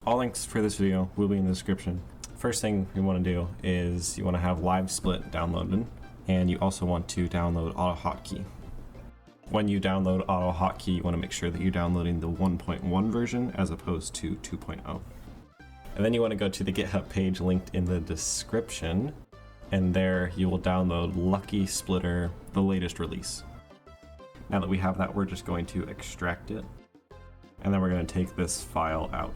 All links for this video will be in the description. First thing you want to do is you want to have LiveSplit downloaded, and you also want to download AutoHotkey. When you download AutoHotkey, you want to make sure that you're downloading the 1.1 version as opposed to 2.0. And then you want to go to the GitHub page linked in the description, and there you will download LuckySplitter, the latest release. Now that we have that, we're just going to extract it, and then we're going to take this file out.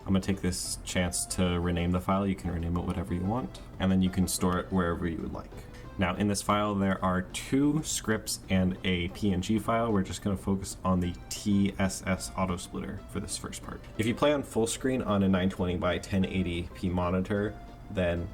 I'm going to take this chance to rename the file. You can rename it whatever you want, and then you can store it wherever you would like. Now in this file there are 2 scripts and a PNG file. We're just going to focus on the TSS AutoSplitter for this first part. If you play on full screen on a 920 by 1080p monitor, then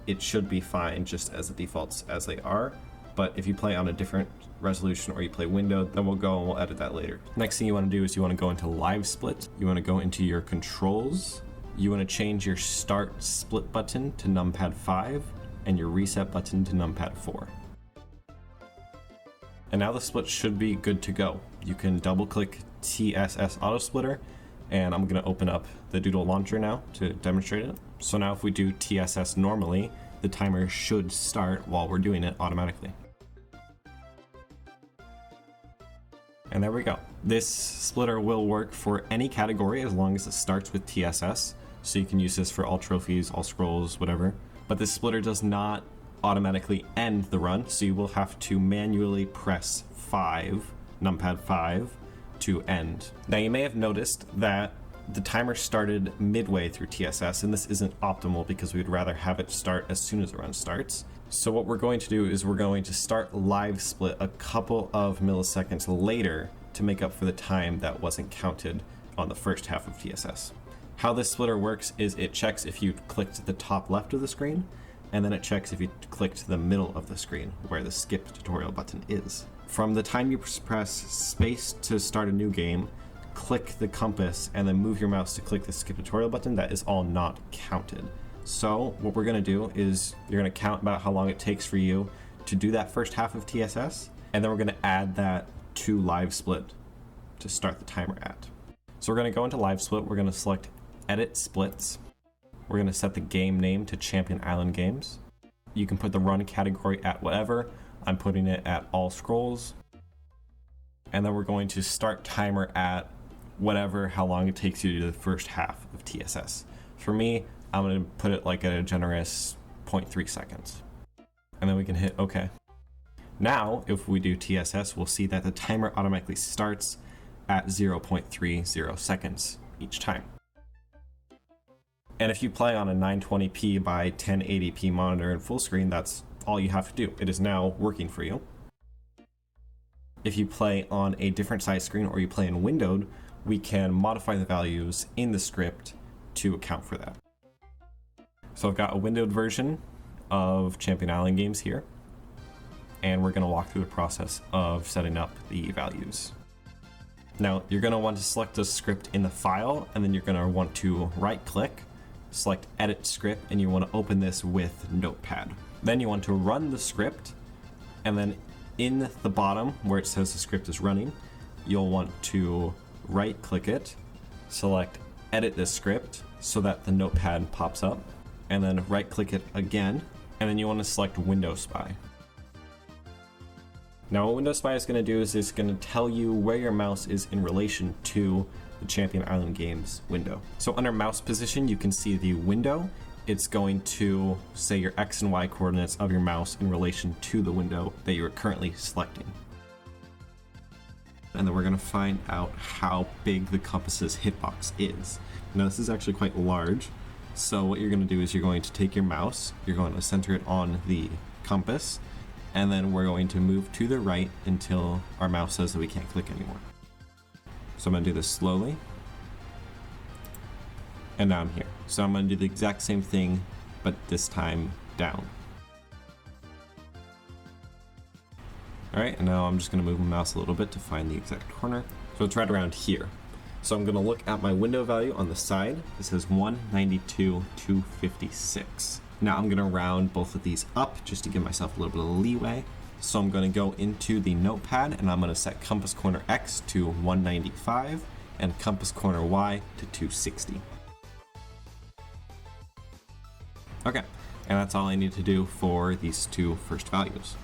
it should be fine just as the defaults as they are. But if you play on a different resolution or you play windowed, then we'll go and we'll edit that later. Next thing you want to do is you want to go into LiveSplit. You want to go into your controls. You want to change your start split button to numpad 5 and your reset button to numpad 4. And now the split should be good to go. You can double click TSS AutoSplitter, and I'm going to open up the Doodle launcher now to demonstrate it. So now if we do TSS normally, the timer should start while we're doing it automatically. And there we go. This splitter will work for any category as long as it starts with TSS. So you can use this for all trophies, all scrolls, whatever. But this splitter does not automatically end the run, so you will have to manually press 5, numpad 5, to end. Now you may have noticed that the timer started midway through TSS, and this isn't optimal because we'd rather have it start as soon as the run starts. So what we're going to do is we're going to start LiveSplit a couple of milliseconds later to make up for the time that wasn't counted on the first half of TSS. How this splitter works is it checks if you clicked the top left of the screen, and then it checks if you clicked the middle of the screen where the skip tutorial button is. From the time you press space to start a new game, click the compass, and then move your mouse to click the skip tutorial button, that is all not counted. So what we're going to do is you're going to count about how long it takes for you to do that first half of TSS, and then we're going to add that to LiveSplit to start the timer at. So we're going to go into LiveSplit, we're going to select Edit Splits. We're going to set the game name to Champion Island Games. You can put the run category at whatever. I'm putting it at all scrolls. And then we're going to start timer at whatever, how long it takes you to do the first half of TSS. For me, I'm going to put it like at a generous 0.3 seconds. And then we can hit OK. Now, if we do TSS, we'll see that the timer automatically starts at 0.30 seconds each time. And if you play on a 920p by 1080p monitor in full screen, that's all you have to do. It is now working for you. If you play on a different size screen or you play in windowed, we can modify the values in the script to account for that. So I've got a windowed version of Champion Island Games here, and we're going to walk through the process of setting up the values. Now, you're going to want to select the script in the file, and then you're going to want to right-click, select Edit Script, and you want to open this with Notepad. Then you want to run the script, and then in the bottom where it says the script is running, you'll want to right-click it, select Edit this script so that the Notepad pops up, and then right-click it again, and then you want to select Windows Spy. Now what Windows Spy is going to do is it's going to tell you where your mouse is in relation to the Champion Island Games window. So under mouse position, you can see the window. It's going to say your X and Y coordinates of your mouse in relation to the window that you are currently selecting. And then we're going to find out how big the compass's hitbox is. Now this is actually quite large. So what you're going to do is you're going to take your mouse, you're going to center it on the compass, and then we're going to move to the right until our mouse says that we can't click anymore. So I'm going to do this slowly, and now I'm here. So I'm going to do the exact same thing, but this time down. All right, and now I'm just going to move my mouse a little bit to find the exact corner. So it's right around here. So I'm going to look at my window value on the side. It says 192,256. Now I'm going to round both of these up just to give myself a little bit of leeway. So I'm going to go into the notepad and I'm going to set compass corner X to 195 and compass corner Y to 260. Okay, and that's all I need to do for these two first values.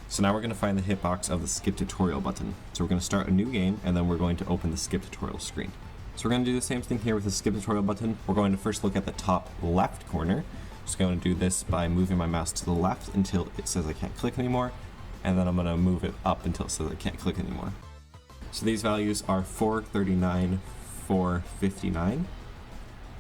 So now we're going to find the hitbox of the skip tutorial button. So we're going to start a new game, and then we're going to open the skip tutorial screen. So we're going to do the same thing here with the skip tutorial button. We're going to first look at the top left corner. Just going to do this by moving my mouse to the left until it says I can't click anymore, and then I'm going to move it up until it says I can't click anymore. So these values are 439, 459.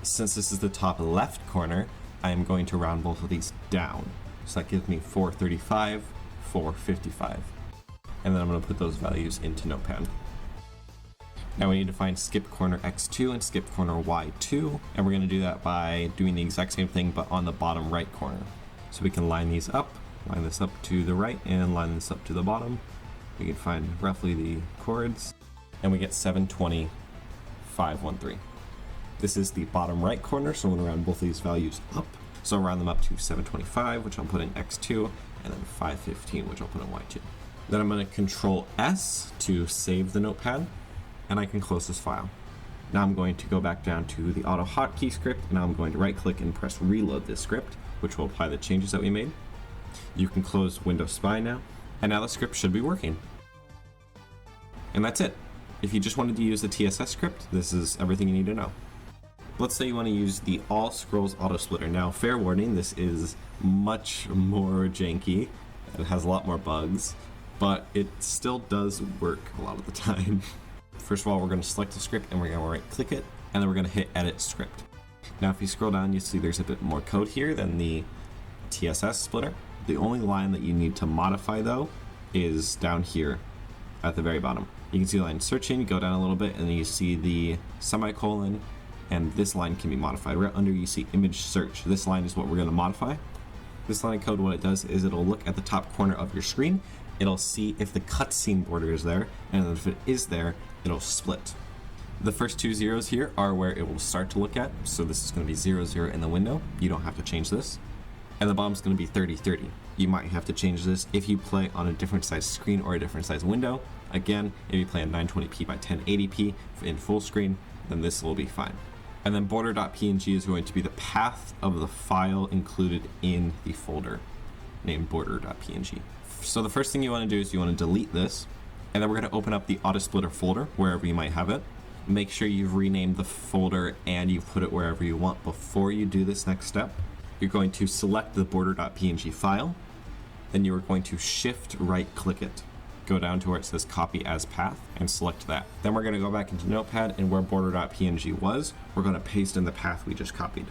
Since this is the top left corner, I am going to round both of these down. So that gives me 435, 455. And then I'm going to put those values into Notepad. Now we need to find skip corner X2 and skip corner Y2, and we're going to do that by doing the exact same thing but on the bottom right corner. So we can line these up, line this up to the right, and line this up to the bottom. We can find roughly the chords, and we get 720, 513. This is the bottom right corner, so I'm going to round both of these values up. So I'll round them up to 725, which I'll put in X2, and then 515, which I'll put in Y2. Then I'm going to Control S to save the notepad, and I can close this file. Now I'm going to go back down to the auto hotkey script, and now I'm going to right click and press reload this script, which will apply the changes that we made. You can close Windows Spy now, and now the script should be working. And that's it. If you just wanted to use the TSS script, this is everything you need to know. Let's say you want to use the All Scrolls AutoSplitter. Now, fair warning, this is much more janky. It has a lot more bugs, but it still does work a lot of the time. First of all, we're going to select the script and we're going to right click it, and then we're going to hit Edit Script. Now, if you scroll down, you see there's a bit more code here than the TSS splitter. The only line that you need to modify, though, is down here at the very bottom. You can see the line searching, go down a little bit, and then you see the semicolon, and this line can be modified. Right under you see image search. This line is what we're going to modify. This line of code, what it does is it'll look at the top corner of your screen, it'll see if the cutscene border is there, and if it is there, it'll split. The first two zeros here are where it will start to look at, so this is going to be 0, 0 in the window. You don't have to change this. And the bottom's going to be 30, 30. You might have to change this if you play on a different size screen or a different size window. Again, if you play on 920p by 1080p in full screen, then this will be fine. And then border.png is going to be the path of the file included in the folder named border.png. So the first thing you want to do is you want to delete this, and then we're going to open up the AutoSplitter folder wherever you might have it. Make sure you've renamed the folder and you've put it wherever you want before you do this next step. You're going to select the border.png file, then you are going to shift right click it. Go down to where it says copy as path and select that. Then we're going to go back into Notepad, and where border.png was, we're going to paste in the path we just copied.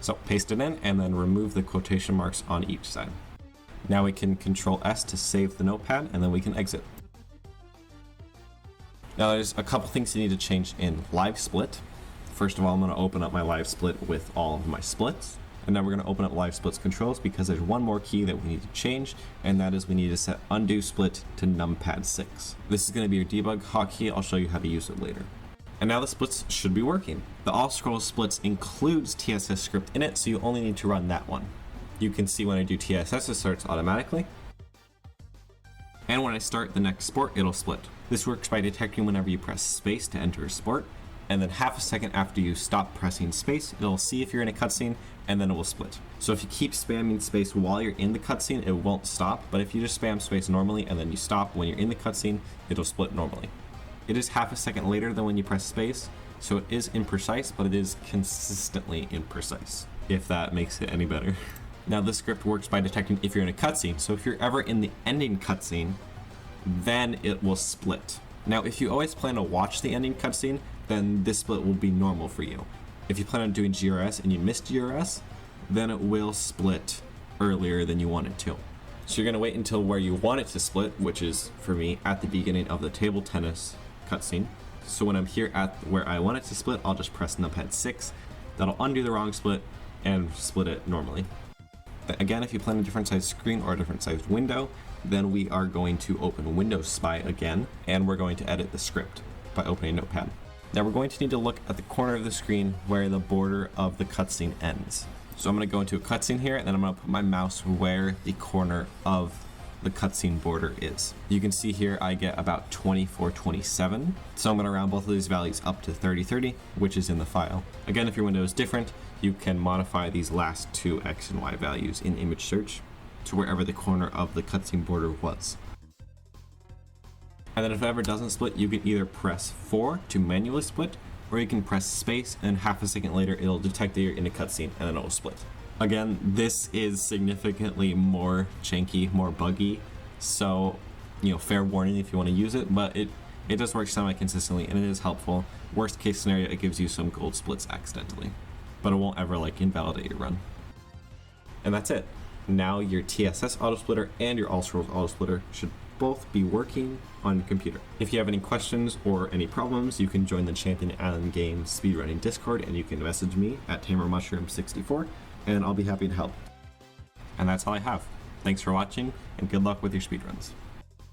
So paste it in and then remove the quotation marks on each side. Now we can Control S to save the notepad, and then we can exit. Now there's a couple things you need to change in Live Split. First of all, I'm going to open up my Live Split with all of my splits. And then we're going to open up Live Split's controls because there's one more key that we need to change, and that is we need to set undo split to numpad 6. This is going to be your debug hotkey. I'll show you how to use it later. And now the splits should be working. The All Scrolls splits includes TSS script in it, so you only need to run that one. You can see when I do TSS, it starts automatically. And when I start the next sport, it'll split. This works by detecting whenever you press space to enter a sport, and then half a second after you stop pressing space, it'll see if you're in a cutscene, and then it will split. So if you keep spamming space while you're in the cutscene, it won't stop, but if you just spam space normally and then you stop when you're in the cutscene, it'll split normally. It is half a second later than when you press space, so it is imprecise, but it is consistently imprecise, if that makes it any better. Now this script works by detecting if you're in a cutscene, so if you're ever in the ending cutscene, then it will split. Now if you always plan to watch the ending cutscene, then this split will be normal for you. If you plan on doing GRS and you missed GRS, then it will split earlier than you want it to. So you're going to wait until where you want it to split, which is, for me, at the beginning of the table tennis cutscene. So when I'm here at where I want it to split, I'll just press numpad 6. That'll undo the wrong split and split it normally. Again, if you plan a different size screen or a different sized window, then we are going to open Windows Spy again, and we're going to edit the script by opening Notepad. Now we're going to need to look at the corner of the screen where the border of the cutscene ends. So I'm going to go into a cutscene here, and then I'm going to put my mouse where the corner of the cutscene border is. You can see here I get about 2427, so I'm going to round both of these values up to 3030, which is in the file. Again, if your window is different, you can modify these last two X and Y values in image search to wherever the corner of the cutscene border was. And then if it ever doesn't split, you can either press 4 to manually split, or you can press space and half a second later it'll detect that you're in a cutscene and then it will split. Again, this is significantly more janky, more buggy, so fair warning if you want to use it, but it does work semi-consistently and it is helpful. Worst case scenario, it gives you some gold splits accidentally, but it won't ever invalidate your run. And that's it. Now your TSS AutoSplitter and your All-Scrolls AutoSplitter should both be working on your computer. If you have any questions or any problems, you can join the Champion Island Games speedrunning Discord and you can message me at TamerMushroom64 and I'll be happy to help. And that's all I have. Thanks for watching and good luck with your speedruns.